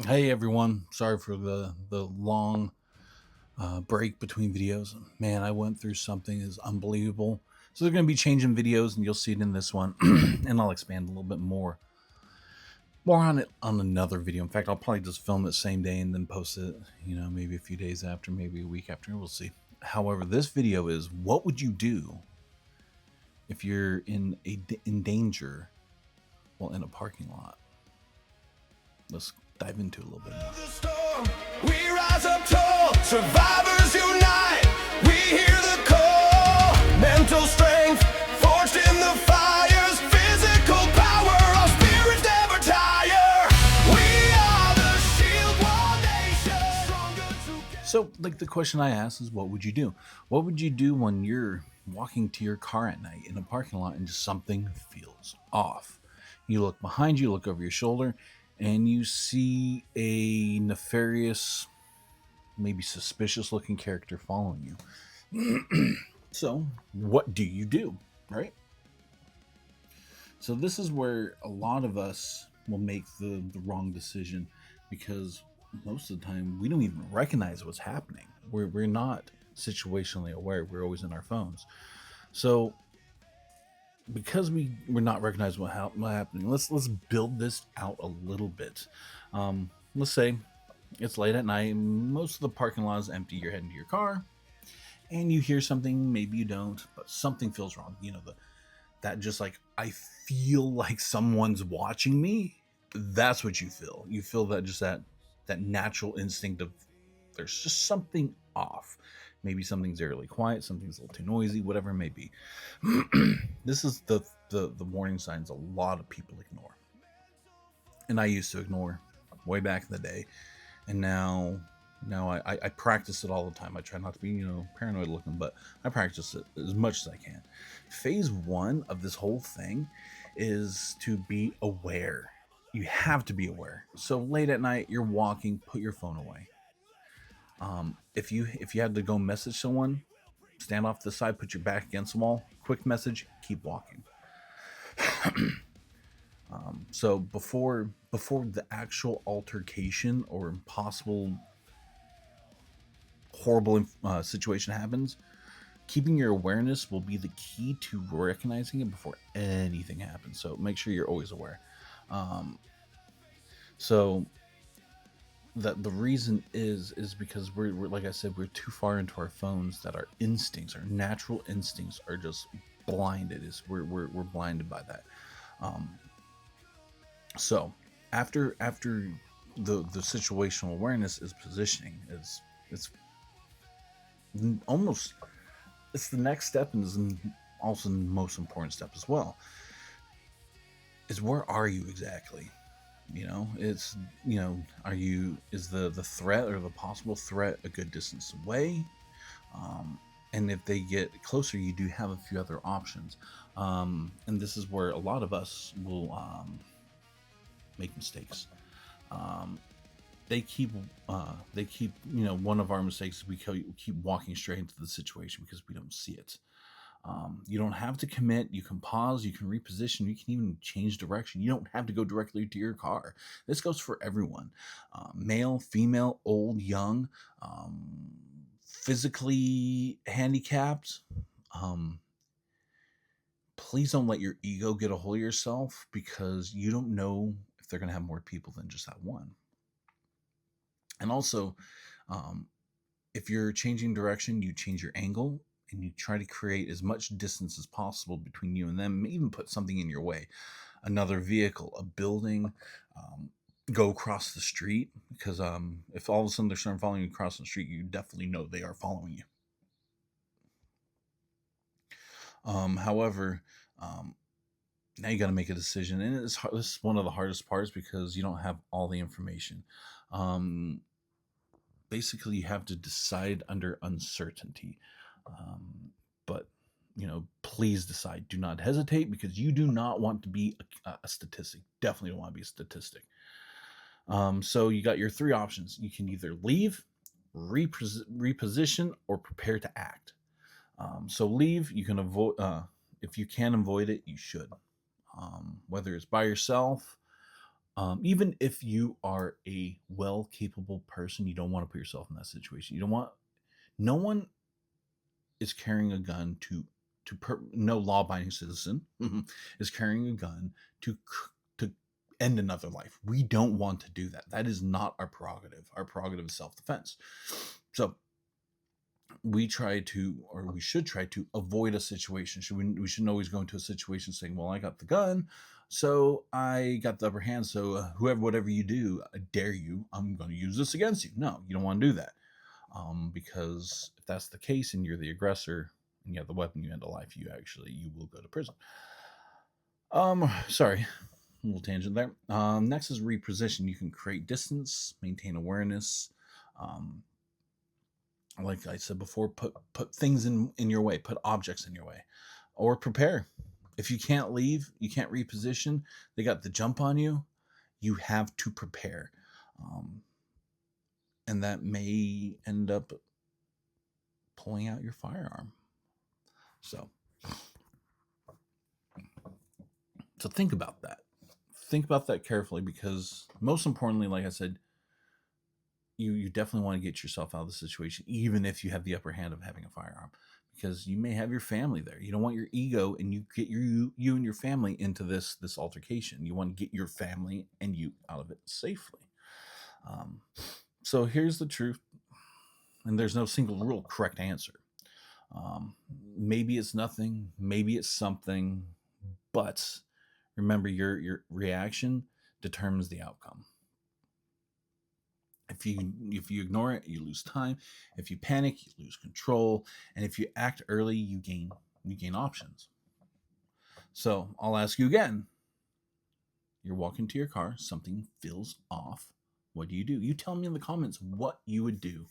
Hey everyone, sorry for the long break between videos. Man, I went through something is unbelievable. So they're going to be changing videos, and you'll see it in this one, and I'll expand a little bit more on it on another video. In fact, I'll probably just film it same day and then post it. Maybe a few days after, maybe a week after. We'll see. However, this video is what would you do if you're in danger while in a parking lot? Let's dive into it a little bit more. The storm, we rise up tall, survivors unite, we hear the call, mental strength, forged in the fires, physical power, our spirits never tire, we are the shield wall nation, stronger together. So, like the question I asked is, what would you do? What would you do when you're walking to your car at night in a parking lot and just something feels off? You look behind you, look over your shoulder, and you see a nefarious, maybe suspicious looking character following you. So, what do you do? Right? So, this is where a lot of us will make the wrong decision because most of the time we don't even recognize what's happening. We're not situationally aware. We're always in our phones. So, because we're not recognizing what happening, let's build this out a little bit. Let's say it's late at night, and most of the parking lot is empty. You're heading to your car, and you hear something. Maybe you don't, but something feels wrong. That just like, I feel like someone's watching me. That's what you feel. You feel that natural instinct of there's just something off. Maybe something's eerily quiet, something's a little too noisy, whatever it may be. This is the warning signs a lot of people ignore, and I used to ignore way back in the day, and now I practice it all the time. I try not to be paranoid looking, but I practice it as much as I can. Phase one of this whole thing is to be aware. You have to be aware. So late at night, you're walking, put your phone away. If you had to go message someone, stand off to the side, put your back against the wall, quick message, keep walking. So before the actual altercation or possible horrible situation happens, keeping your awareness will be the key to recognizing it before anything happens. So make sure you're always aware. Um, so that the reason is because we're like I said, we're too far into our phones that our instincts, our natural instincts, are just blinded. Is we're blinded by that. Um, so after the situational awareness is positioning, it's almost, it's the next step, and is also the most important step as well. Is where are you exactly? It's are you, is the threat or the possible threat a good distance away? And if they get closer, you do have a few other options. And this is where a lot of us will make mistakes. um, they keep one of our mistakes is we keep walking straight into the situation because we don't see it. You don't have to commit. You can pause. You can reposition. You can even change direction. You don't have to go directly to your car. This goes for everyone, male, female, old, young, physically handicapped. Um, please don't let your ego get a hold of yourself, because you don't know if they're going to have more people than just that one. And also, um, if you're changing direction, you change your angle, and you try to create as much distance as possible between you and them. Even put something in your way, another vehicle, a building. Go across the street, because if all of a sudden they're starting following you across the street, you definitely know they are following you. However, um, now you got to make a decision, and this is one of the hardest parts because you don't have all the information. Um, Basically, you have to decide under uncertainty. But please decide. Do not hesitate, because you do not want to be a statistic. Definitely don't want to be a statistic. So you got your three options. You can either leave, reposition, or prepare to act. So leave, you can avoid. If you can avoid it, you should. Whether it's by yourself, Even if you are a well capable person, you don't want to put yourself in that situation. You don't want. No one is carrying a gun no law abiding citizen is carrying a gun to end another life. We don't want to do that. That is not our prerogative. Our prerogative is self defense. So we should try to avoid a situation. We shouldn't always go into a situation saying, well, I got the gun, so I got the upper hand, so whatever you do, I dare you, I'm going to use this against you. No, you don't want to do that. Because if that's the case and you're the aggressor and you have the weapon, you end a life, you will go to prison. Sorry, a little tangent there. Next is reposition. You can create distance, maintain awareness. Like I said before, put things in your way, put objects in your way, or prepare. If you can't leave, you can't reposition, they got the jump on you, you have to prepare. And that may end up pulling out your firearm. So think about that. Think about that carefully, because most importantly, like I said, you definitely want to get yourself out of the situation, even if you have the upper hand of having a firearm, because you may have your family there. You don't want your ego and you get you and your family into this altercation. You want to get your family and you out of it safely. So here's the truth, and there's no single real correct answer. Maybe it's nothing, maybe it's something, but remember, your reaction determines the outcome. If you ignore it, you lose time. If you panic, you lose control. And if you act early, you gain options. So I'll ask you again. You're walking to your car, something feels off. What do? You tell me in the comments what you would do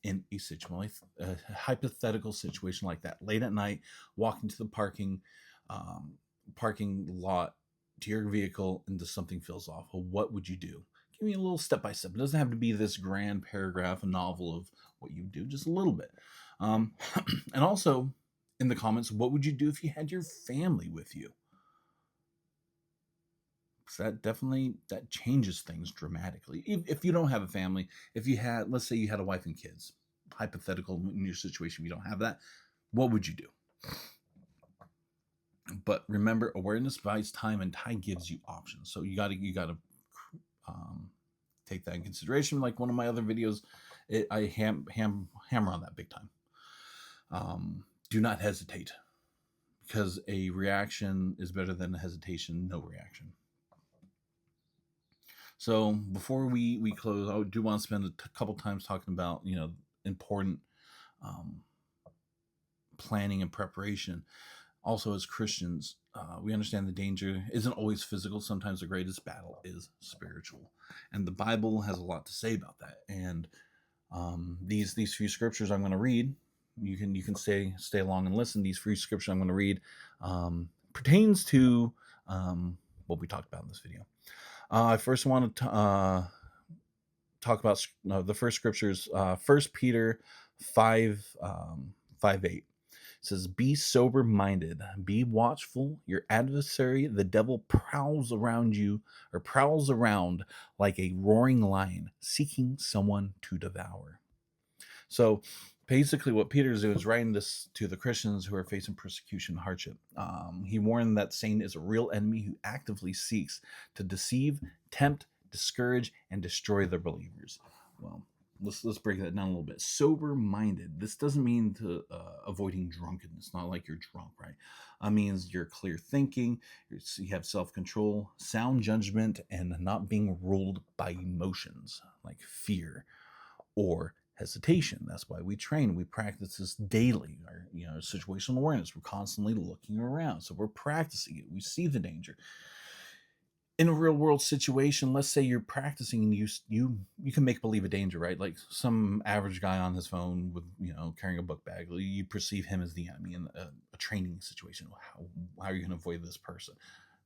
in a hypothetical situation like that. Late at night, walking to the parking lot to your vehicle, and something feels off. Well, what would you do? Give me a little step by step. It doesn't have to be this grand paragraph, a novel of what you do, just a little bit. And also in the comments, what would you do if you had your family with you? So that changes things dramatically. If you don't have a family, let's say you had a wife and kids, hypothetical in your situation, you don't have that, what would you do? But remember, awareness buys time, and time gives you options. So you got to take that in consideration. Like one of my other videos, I hammer on that big time. Do not hesitate, because a reaction is better than a hesitation, no reaction. So before we close, I do want to spend a couple times talking about important planning and preparation. Also, as Christians, we understand the danger isn't always physical. Sometimes the greatest battle is spiritual, and the Bible has a lot to say about that. And these few scriptures I'm going to read, you can stay along and listen. These few scriptures I'm going to read pertains to what we talked about in this video. I first want to talk about the first scriptures. 1 Peter 5:8. It says, "Be sober-minded, be watchful. Your adversary, the devil, prowls around like a roaring lion, seeking someone to devour." So basically what Peter's doing is writing this to the Christians who are facing persecution and hardship. He warned that Satan is a real enemy who actively seeks to deceive, tempt, discourage, and destroy the believers. Well, let's break that down a little bit. Sober-minded. This doesn't mean to avoiding drunkenness. Not like you're drunk, right? It means you're clear thinking, you have self-control, sound judgment, and not being ruled by emotions like fear or hesitation. That's why we train. We practice this daily. Our situational awareness. We're constantly looking around, so we're practicing it. We see the danger. In a real world situation, let's say you're practicing and you can make believe a danger, right? Like some average guy on his phone with carrying a book bag. You perceive him as the enemy in a training situation. How are you going to avoid this person?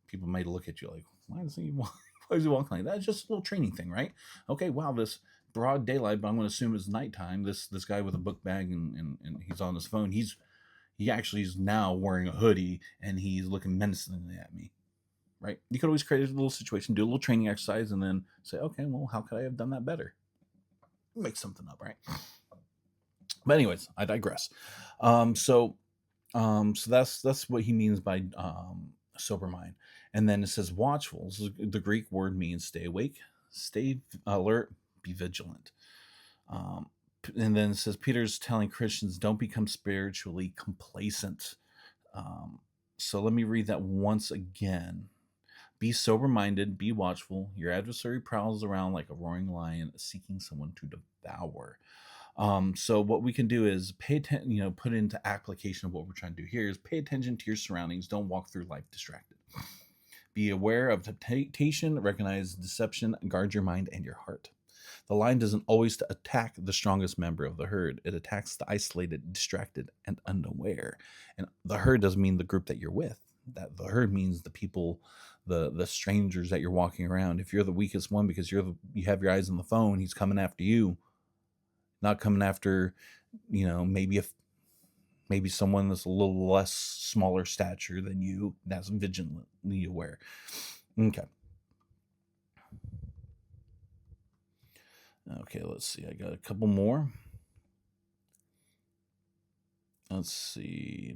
People may look at you like, why is he walking like that? It's just a little training thing, right? Okay, wow, this broad daylight, but I'm going to assume it's nighttime. This guy with a book bag and he's on his phone. He actually is now wearing a hoodie and he's looking menacingly at me. right? You could always create a little situation, do a little training exercise, and then say, okay, well, how could I have done that better? Make something up, right? But anyways, I digress. So that's what he means by sober mind. And then it says watchful. So the Greek word means stay awake, stay alert, be vigilant. Um, and then it says Peter's telling Christians don't become spiritually complacent. Um, so let me read that once again. Be sober minded, be watchful. Your adversary prowls around like a roaring lion seeking someone to devour. So what we can do is pay attention, put into application of what we're trying to do here is pay attention to your surroundings. Don't walk through life distracted. Be aware of temptation, recognize deception, and guard your mind and your heart. The lion doesn't always attack the strongest member of the herd. It attacks the isolated, distracted, and unaware. And the herd doesn't mean the group that you're with. That the herd means the people, the strangers that you're walking around. If you're the weakest one because you have your eyes on the phone, he's coming after you, not coming after, maybe someone that's a little less smaller stature than you, that's vigilantly aware. Okay. Okay, let's see. I got a couple more. Let's see.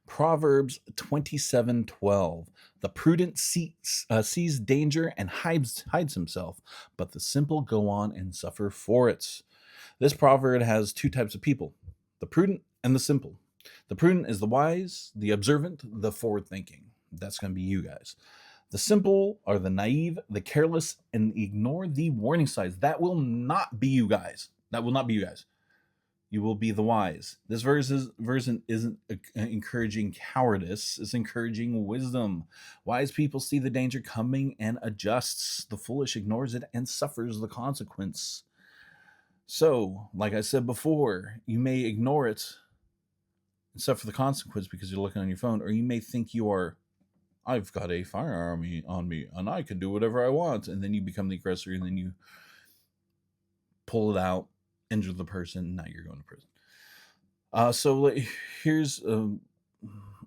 Proverbs 27:12. The prudent sees danger and hides himself, but the simple go on and suffer for it. This proverb has two types of people, the prudent and the simple. The prudent is the wise, the observant, the forward-thinking. That's going to be you guys. The simple are the naive, the careless, and ignore the warning signs. That will not be you guys. That will not be you guys. You will be the wise. This verse isn't encouraging cowardice. It's encouraging wisdom. Wise people see the danger coming and adjusts. The foolish ignores it and suffers the consequence. So, like I said before, you may ignore it and suffer the consequence because you're looking on your phone, or you may think I've got a firearm on me and I can do whatever I want, and then you become the aggressor and then you pull it out, injure the person, now you're going to prison. So here's a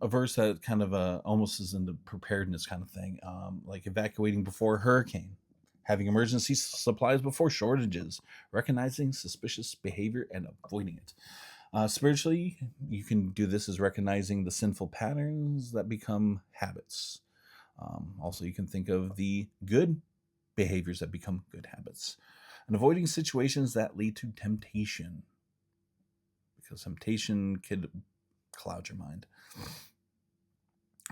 verse that kind of almost is in the preparedness kind of thing, like evacuating before a hurricane, having emergency supplies before shortages, recognizing suspicious behavior and avoiding it. Spiritually, you can do this as recognizing the sinful patterns that become habits. Also, you can think of the good behaviors that become good habits, and avoiding situations that lead to temptation, because temptation could cloud your mind.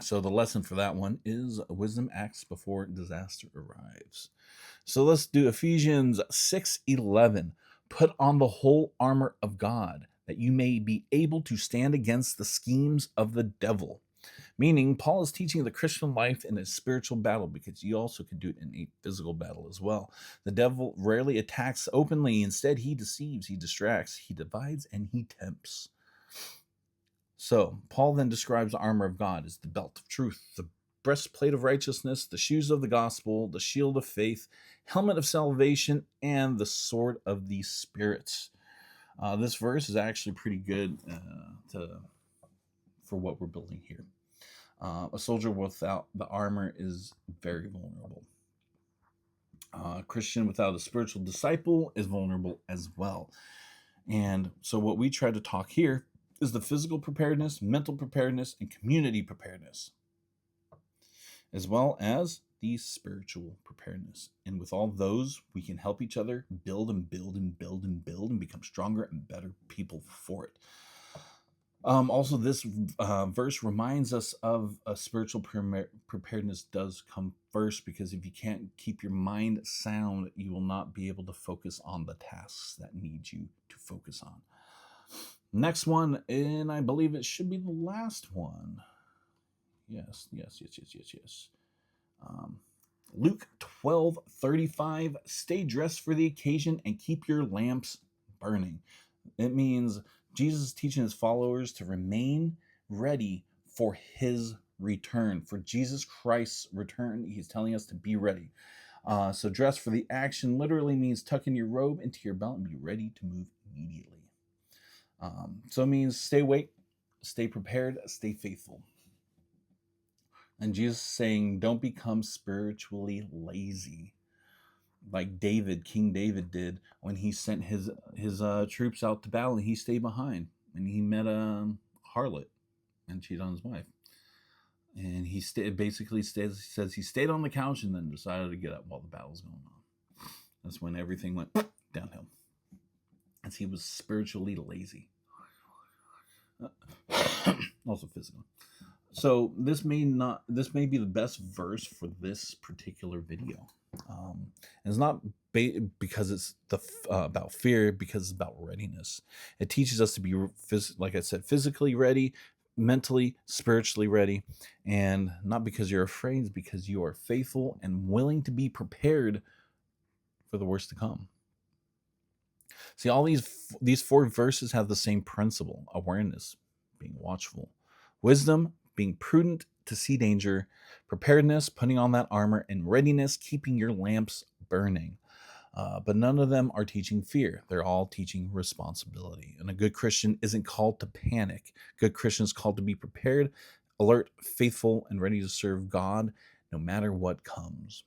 So the lesson for that one is wisdom acts before disaster arrives. So let's do Ephesians 6:11. Put on the whole armor of God, that you may be able to stand against the schemes of the devil. Meaning, Paul is teaching the Christian life in a spiritual battle, because you also can do it in a physical battle as well. The devil rarely attacks openly. Instead, he deceives, he distracts, he divides, and he tempts. So, Paul then describes the armor of God as the belt of truth, the breastplate of righteousness, the shoes of the gospel, the shield of faith, helmet of salvation, and the sword of the Spirit. This verse is actually pretty good for what we're building here. A soldier without the armor is very vulnerable. A Christian without a spiritual disciple is vulnerable as well. And so what we try to talk here is the physical preparedness, mental preparedness, and community preparedness, as well as the spiritual preparedness. And with all those, we can help each other build and build and build and build and become stronger and better people for it. Also, this verse reminds us of a spiritual preparedness does come first, because if you can't keep your mind sound, you will not be able to focus on the tasks that need you to focus on. Next one, and I believe it should be the last one. Yes. Luke 12:35. Stay dressed for the occasion and keep your lamps burning. It means Jesus is teaching his followers to remain ready for his return, for Jesus Christ's return. He's telling us to be ready. So dress for the action literally means tuck in your robe into your belt and be ready to move immediately. So it means stay awake, stay prepared, stay faithful. And Jesus is saying, don't become spiritually lazy, like King David did when he sent his troops out to battle. And he stayed behind, and he met a harlot and cheated on his wife. And he says he stayed on the couch and then decided to get up while the battle's going on. That's when everything went downhill, as he was spiritually lazy. Also physical. So this may be the best verse for this particular video. It's not because it's about fear, because it's about readiness. It teaches us to be, like I said, physically ready, mentally, spiritually ready, and not because you're afraid, it's because you are faithful and willing to be prepared for the worst to come. See, all these 4 verses have the same principle: awareness, being watchful; wisdom, being prudent to see danger; preparedness, putting on that armor; and readiness, keeping your lamps burning. But none of them are teaching fear. They're all teaching responsibility. And a good Christian isn't called to panic. Good Christian is called to be prepared, alert, faithful, and ready to serve God no matter what comes.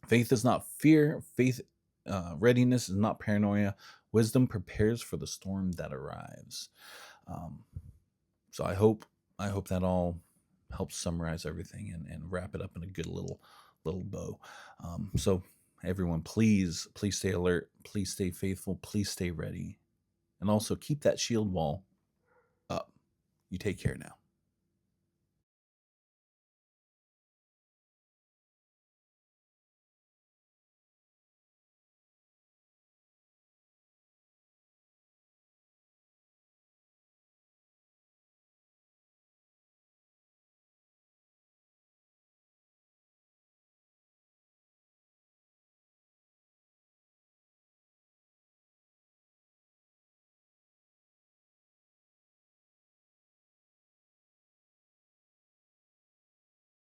Faith is not fear. Readiness is not paranoia. Wisdom prepares for the storm that arrives. So I hope that all helps summarize everything and wrap it up in a good little bow. So everyone, please stay alert, please stay faithful, please stay ready, and also keep that shield wall up. You take care now.